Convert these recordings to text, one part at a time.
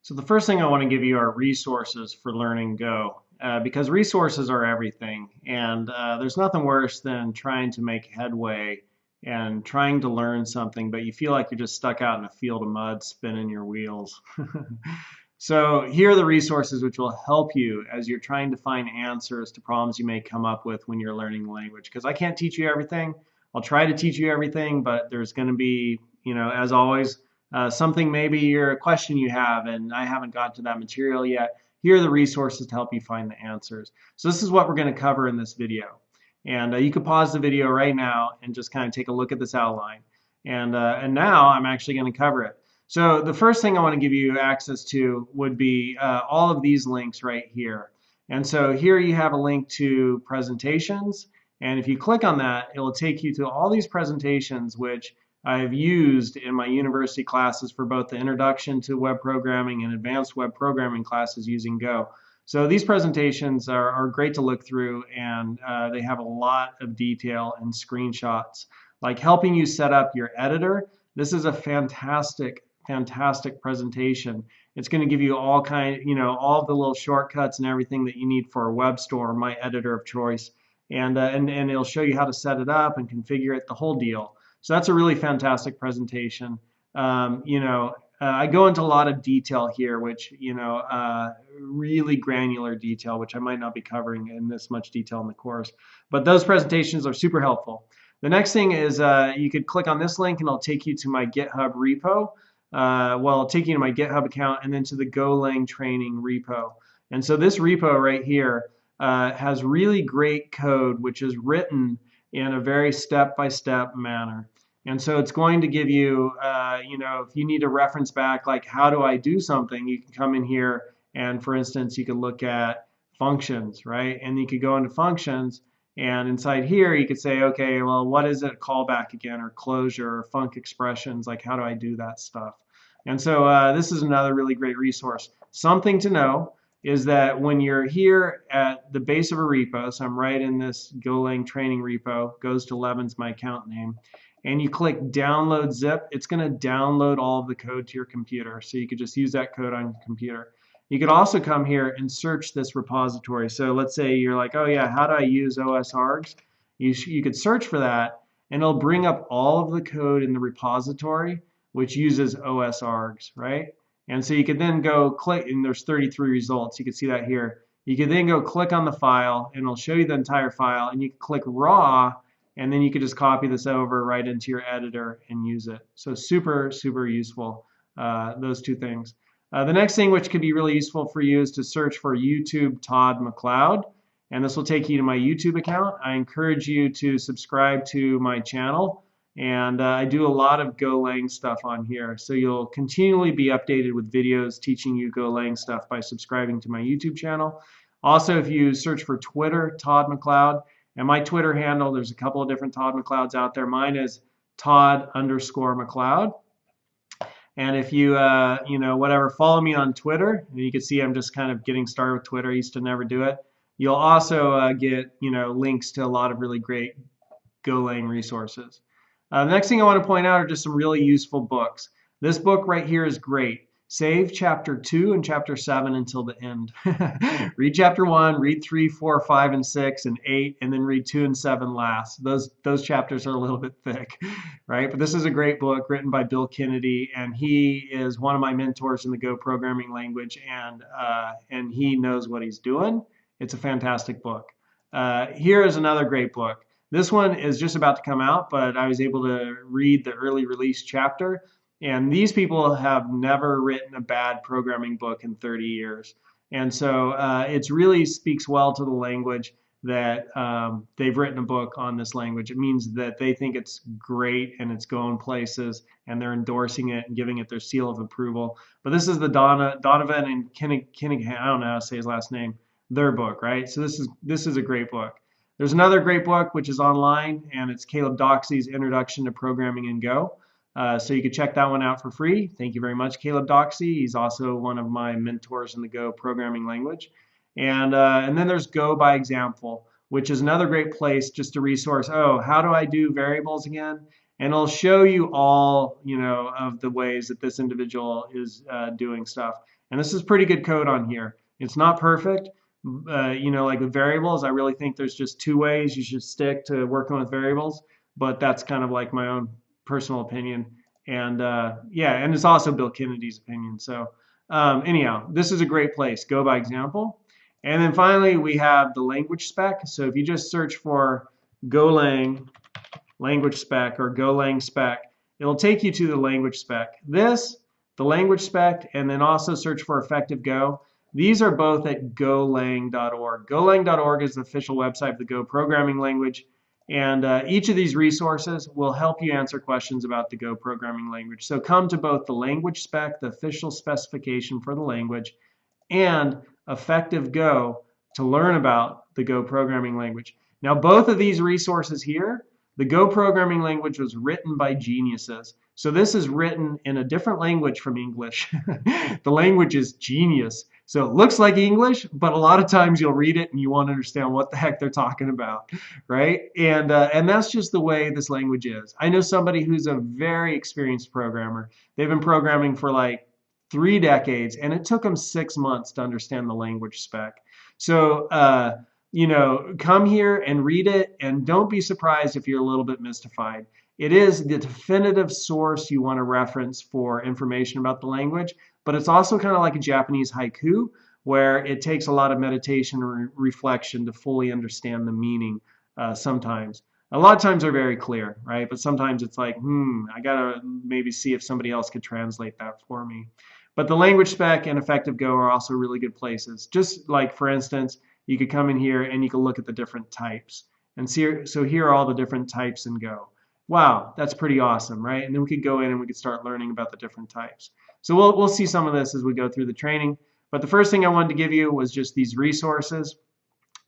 So the first thing I want to give you are resources for learning Go, because resources are everything, and there's nothing worse than trying to make headway and trying to learn something, but you feel like you're just stuck out in a field of mud spinning your wheels. So here are the resources which will help you as you're trying to find answers to problems you may come up with when you're learning the language. Because I can't teach you everything. I'll try to teach you everything, but there's going to be, as always, something maybe you're a question you have and I haven't got to that material yet. Here are the resources to help you find the answers. So this is what we're going to cover in this video. And you can pause the video right now and just kind of take a look at this outline. And now I'm actually going to cover it. So the first thing I want to give you access to would be all of these links right here. And so here you have a link to presentations. And if you click on that, it will take you to all these presentations which I've used in my university classes for both the introduction to web programming and advanced web programming classes using Go. So these presentations are great to look through, and they have a lot of detail and screenshots, like helping you set up your editor. This is a fantastic presentation. It's going to give you all the little shortcuts and everything that you need for a web store, my editor of choice, and it'll show you how to set it up and configure it, the whole deal. So that's a really fantastic presentation. I go into a lot of detail here, which, really granular detail, which I might not be covering in this much detail in the course. But those presentations are super helpful. The next thing is you could click on this link and it'll take you to my GitHub repo. It'll take you to my GitHub account and then to the Golang training repo. And so this repo right here has really great code, which is written in a very step-by-step manner. And so it's going to give you, if you need to reference back, like how do I do something, you can come in here and, for instance, you could look at functions, right? And you could go into functions, and inside here you could say, okay, well, what is it, callback again, or closure, or func expressions, like how do I do that stuff? And so this is another really great resource. Something to know is that when you're here at the base of a repo, so I'm right in this Golang training repo, goes to Levin's my account name, and you click download zip, it's going to download all of the code to your computer. So you could just use that code on your computer. You could also come here and search this repository. So let's say you're like, oh yeah, how do I use OSArgs? You could search for that, and it'll bring up all of the code in the repository which uses OSArgs, right? And so you could then go click, and there's 33 results. You can see that here. You could then go click on the file, and it'll show you the entire file, and you can click raw, and then you could just copy this over right into your editor and use it. So super, super useful, those two things. The next thing which could be really useful for you is to search for YouTube Todd McLeod, and this will take you to my YouTube account. I encourage you to subscribe to my channel, and I do a lot of Golang stuff on here. So you'll continually be updated with videos teaching you Golang stuff by subscribing to my YouTube channel. Also, if you search for Twitter, Todd McLeod, and my Twitter handle, there's a couple of different Todd McLeods out there. Mine is Todd_McLeod. And if you, follow me on Twitter, and you can see I'm just kind of getting started with Twitter. I used to never do it. You'll also get, links to a lot of really great Golang resources. The next thing I want to point out are just some really useful books. This book right here is great. Save chapter 2 and chapter 7 until the end. Read chapter 1, read 3, 4, 5, and 6, and 8, and then read 2 and 7 last. Those chapters are a little bit thick, right? But this is a great book written by Bill Kennedy, and he is one of my mentors in the Go programming language, and he knows what he's doing. It's a fantastic book. Here is another great book. This one is just about to come out, but I was able to read the early release chapter. And these people have never written a bad programming book in 30 years. And so it really speaks well to the language that they've written a book on this language. It means that they think it's great and it's going places, and they're endorsing it and giving it their seal of approval. But this is the Donovan and Kinnigan, I don't know how to say his last name, their book, right? So this is a great book. There's another great book which is online, and it's Caleb Doxey's Introduction to Programming in Go. So you can check that one out for free. Thank you very much, Caleb Doxey. He's also one of my mentors in the Go programming language. And then there's Go by Example, which is another great place just to resource, how do I do variables again? And it'll show you all, of the ways that this individual is doing stuff. And this is pretty good code on here. It's not perfect. Like with variables, I really think there's just two ways you should stick to working with variables, but that's kind of like my own personal opinion. And yeah, and it's also Bill Kennedy's opinion. So anyhow, this is a great place. Go by example. And then finally, we have the language spec. So if you just search for Golang language spec or Golang spec, it'll take you to the language spec. This, the language spec, and then also search for Effective Go. These are both at golang.org. Golang.org is the official website of the Go programming language. And each of these resources will help you answer questions about the Go programming language. So come to both the language spec, the official specification for the language, and Effective Go to learn about the Go programming language. Now, both of these resources here, the Go programming language was written by geniuses. So this is written in a different language from English. The language is Genius. So it looks like English, but a lot of times you'll read it and you won't understand what the heck they're talking about, right? And that's just the way this language is. I know somebody who's a very experienced programmer. They've been programming for like 3 decades, and it took them 6 months to understand the language spec. So, come here and read it, and don't be surprised if you're a little bit mystified. It is the definitive source you want to reference for information about the language, but it's also kind of like a Japanese haiku, where it takes a lot of meditation and reflection to fully understand the meaning sometimes. A lot of times they're very clear, right? But sometimes it's like, I gotta maybe see if somebody else could translate that for me. But the language spec and Effective Go are also really good places. Just like, for instance, you could come in here and you can look at the different types. And see, so here are all the different types in Go. Wow, that's pretty awesome, right? And then we could go in and we could start learning about the different types. So we'll see some of this as we go through the training. But the first thing I wanted to give you was just these resources,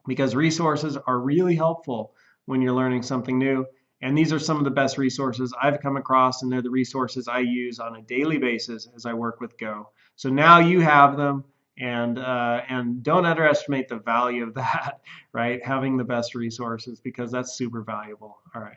because resources are really helpful when you're learning something new. And these are some of the best resources I've come across, and they're the resources I use on a daily basis as I work with Go. So now you have them, and don't underestimate the value of that, right? Having the best resources, because that's super valuable. All right.